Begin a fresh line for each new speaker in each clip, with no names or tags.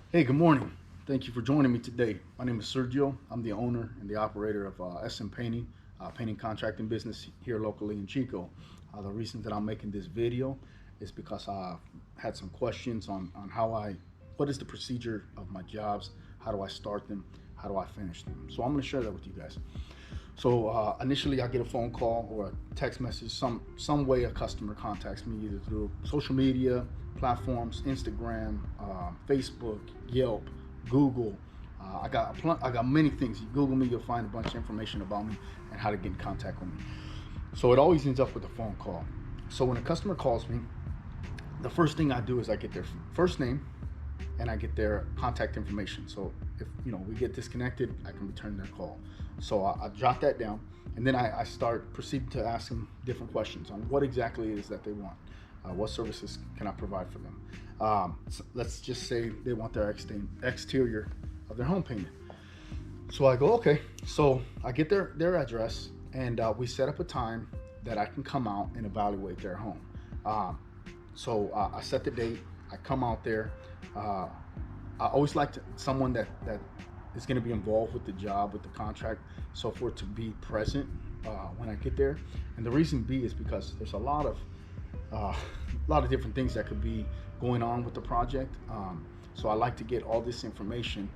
Hey, good morning. Thank you for joining me today. My name is Sergio. I'm the owner and the operator of SM Painting, painting contracting business here locally in Chico. The reason that I'm making this video is because I had some questions on what is the procedure of my jobs, how do I start them, how do I finish them. So I'm going to share that with you guys. So initially, I get a phone call or a text message, some way a customer contacts me either through social media platforms, Instagram, Facebook, Yelp, Google. I got many things. You Google me, you'll find a bunch of information about me and how to get in contact with me. So it always ends up with a phone call. So when a customer calls me, the first thing I do is I get their first name and I get their contact information. So if we get disconnected, I can return their call. So I jot that down, and then I start proceeding to ask them different questions on what exactly it is that they want. What services can I provide for them? So let's just say they want their exterior of their home painted. So I go, okay. So I get their address, and we set up a time that I can come out and evaluate their home. Um, so I set the date. I come out there. Uh, I always like someone that is going to be involved with the job, with the contract, so for it to be present when I get there. And the reason B is because there's a lot of different things that could be going on with the project. So I like to get all this information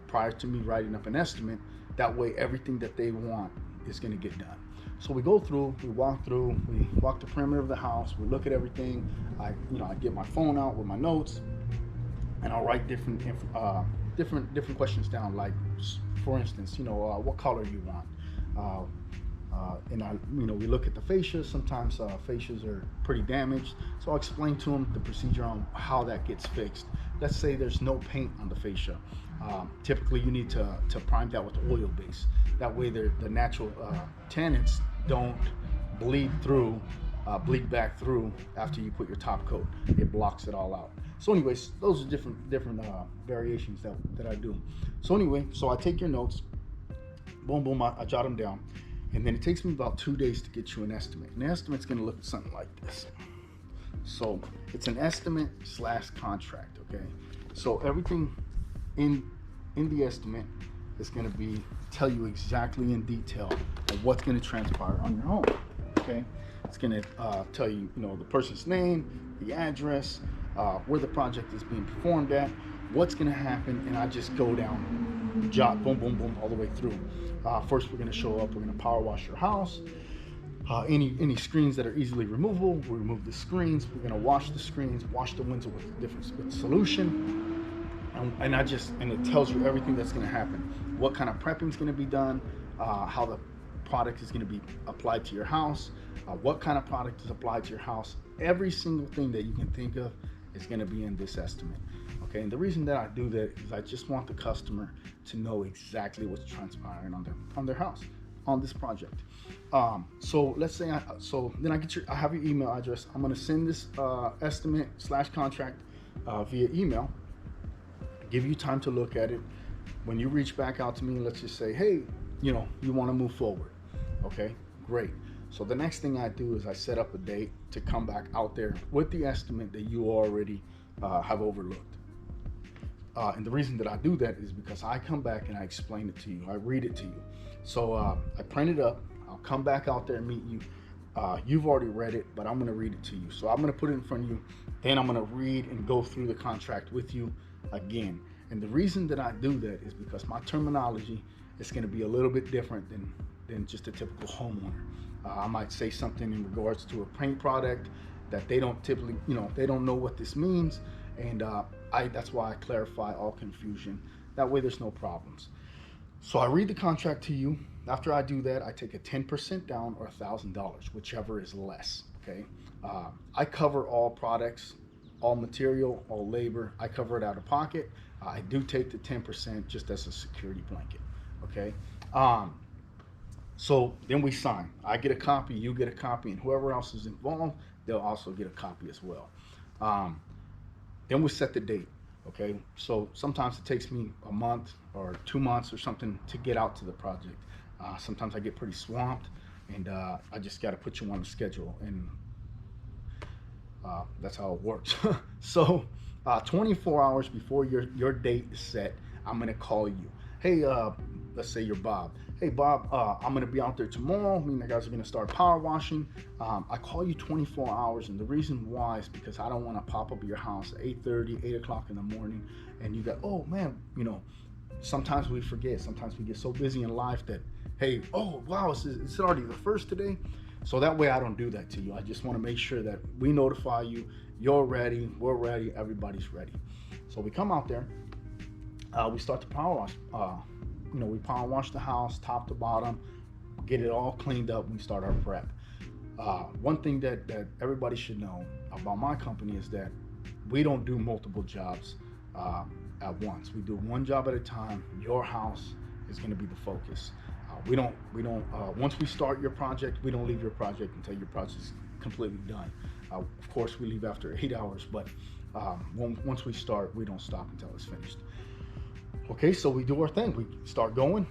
prior to me writing up an estimate. That way, everything that they want is going to get done. So we go through, we walk the perimeter of the house, we look at everything. I get my phone out with my notes, and I'll write different questions down. Like, for instance, what color you want. We look at the fascia. Sometimes fascias are pretty damaged, so I'll explain to them the procedure on how that gets fixed. Let's say there's no paint on the fascia. Typically, you need to prime that with oil base. That way, the natural tannins don't bleed through, bleed back through after you put your top coat. It blocks it all out. So, anyways, those are different variations that I do. So anyway, so I take your notes, boom, boom, I jot them down, and then it takes me about 2 days to get you an estimate. And the estimate's going to look something like this. So it's an estimate slash contract. Okay, so everything in the estimate is going to be tell you exactly in detail of what's going to transpire on your home. Okay, it's going to tell you, the person's name, the address, where the project is being performed at, what's going to happen, and I just go down, jot, boom, boom, boom, all the way through. First, we're going to show up. We're going to power wash your house. Any screens that are easily removable, we remove the screens. We're going to wash the screens, wash the windows with solution, and it tells you everything that's going to happen. What kind of prepping is going to be done, how the product is going to be applied to your house, what kind of product is applied to your house. Every single thing that you can think of is going to be in this estimate. Okay, and the reason that I do that is I just want the customer to know exactly what's transpiring on their house on this project. So let's say then I have your email address. I'm going to send this estimate slash contract via email. Give you time to look at it. When you reach back out to me, let's just say, hey, you want to move forward. Okay, great. So the next thing I do is I set up a date to come back out there with the estimate that you already have overlooked. And the reason that I do that is because I come back and I explain it to you. I read it to you. So I print it up. I'll come back out there and meet you. You've already read it, but I'm going to read it to you. So I'm going to put it in front of you. Then I'm going to read and go through the contract with you again. And the reason that I do that is because my terminology is going to be a little bit different than just a typical homeowner. I might say something in regards to a paint product that they don't typically, they don't know what this means. And that's why I clarify all confusion. That way there's no problems. So I read the contract to you. After I do that, I take a 10% down or $1,000, whichever is less. Okay. I cover all products, all material, all labor. I cover it out of pocket. I do take the 10% just as a security blanket. Okay. So then we sign. I get a copy, you get a copy, and whoever else is involved, they'll also get a copy as well. Um, then we set the date. Okay, so sometimes it takes me a month or 2 months or something to get out to the project. Sometimes I get pretty swamped, and I just got to put you on the schedule. And That's how it works. So 24 hours before your date is set, I'm gonna call you. Hey, let's say you're Bob. Hey Bob, I'm gonna be out there tomorrow. Me and the guys are gonna start power washing. I call you 24 hours, and the reason why is because I don't want to pop up at your house at 8:30, 8 o'clock in the morning, and you go, oh man, sometimes we forget. Sometimes we get so busy in life that, hey, oh wow, it's already the first today. So that way I don't do that to you. I just want to make sure that we notify you, you're ready, we're ready, everybody's ready. So we come out there, we start to power wash. We power wash the house top to bottom, get it all cleaned up. We start our prep. One thing that everybody should know about my company is that we don't do multiple jobs at once. We do one job at a time. Your house is going to be the focus. We don't. Once we start your project, we don't leave your project until your project is completely done. Of course, we leave after 8 hours, but once we start, we don't stop until it's finished. Okay, so we do our thing. We start going,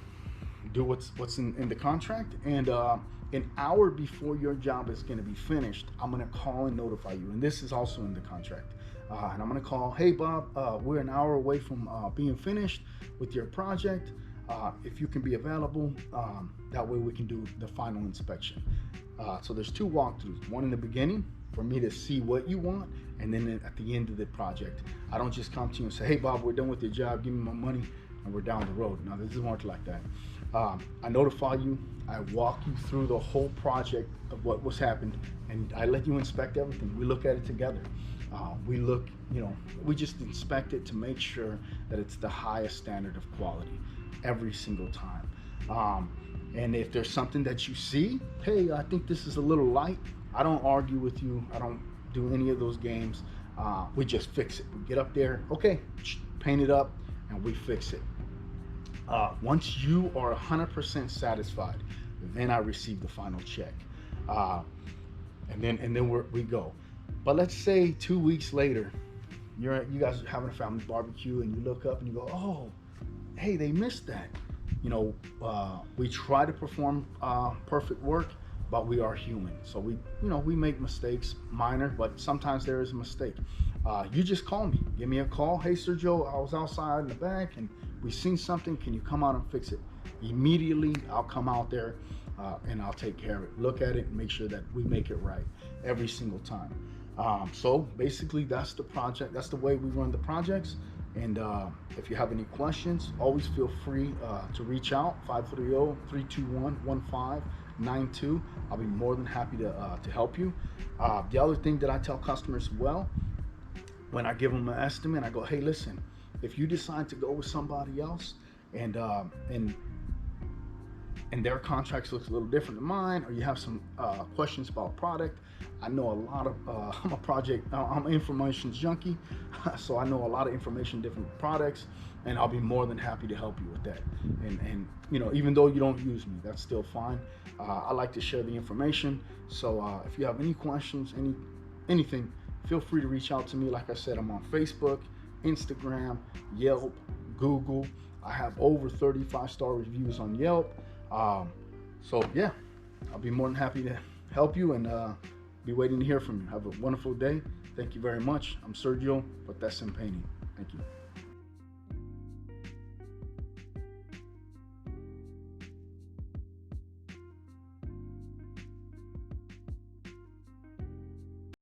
do what's in the contract, and an hour before your job is going to be finished, I'm going to call and notify you. And this is also in the contract. And I'm going to call, hey Bob, we're an hour away from being finished with your project. If you can be available, that way we can do the final inspection. So there's two walkthroughs, one in the beginning for me to see what you want, and then at the end of the project. I don't just come to you and say, hey Bob, we're done with your job, give me my money, and we're down the road. Now this doesn't work like that. I notify you, I walk you through the whole project of what was happened, and I let you inspect everything. We look at it together. We just inspect it to make sure that it's the highest standard of quality every single time. And if there's something that you see, hey, I think this is a little light, I don't argue with you. I don't do any of those games. We just fix it. We get up there, okay, paint it up, and we fix it. Once you are 100% satisfied, then I receive the final check. And then we go. But let's say 2 weeks later, you guys are having a family barbecue, and you look up and you go, oh, hey, they missed that. We try to perform perfect work, but we are human. So we make mistakes, minor, but sometimes there is a mistake. You just call me, give me a call. Hey, Sergio, I was outside in the back and we seen something. Can you come out and fix it? Immediately, I'll come out there and I'll take care of it. Look at it and make sure that we make it right every single time. So basically, that's the project. That's the way we run the projects. And if you have any questions, always feel free to reach out, 530-321-1592. I'll be more than happy to help you. The other thing that I tell customers, well, when I give them an estimate, I go, hey, listen, if you decide to go with somebody else and their contracts looks a little different than mine, or you have some questions about product, I know a lot of, I'm an information junkie, so I know a lot of information, different products, and I'll be more than happy to help you with that. And even though you don't use me, that's still fine. I like to share the information, so if you have any questions, anything, feel free to reach out to me. Like I said, I'm on Facebook, Instagram, Yelp, Google. I have over 35-star reviews on Yelp. So yeah, I'll be more than happy to help you and be waiting to hear from you. Have a wonderful day. Thank you very much. I'm Sergio, but that's in painting. Thank you.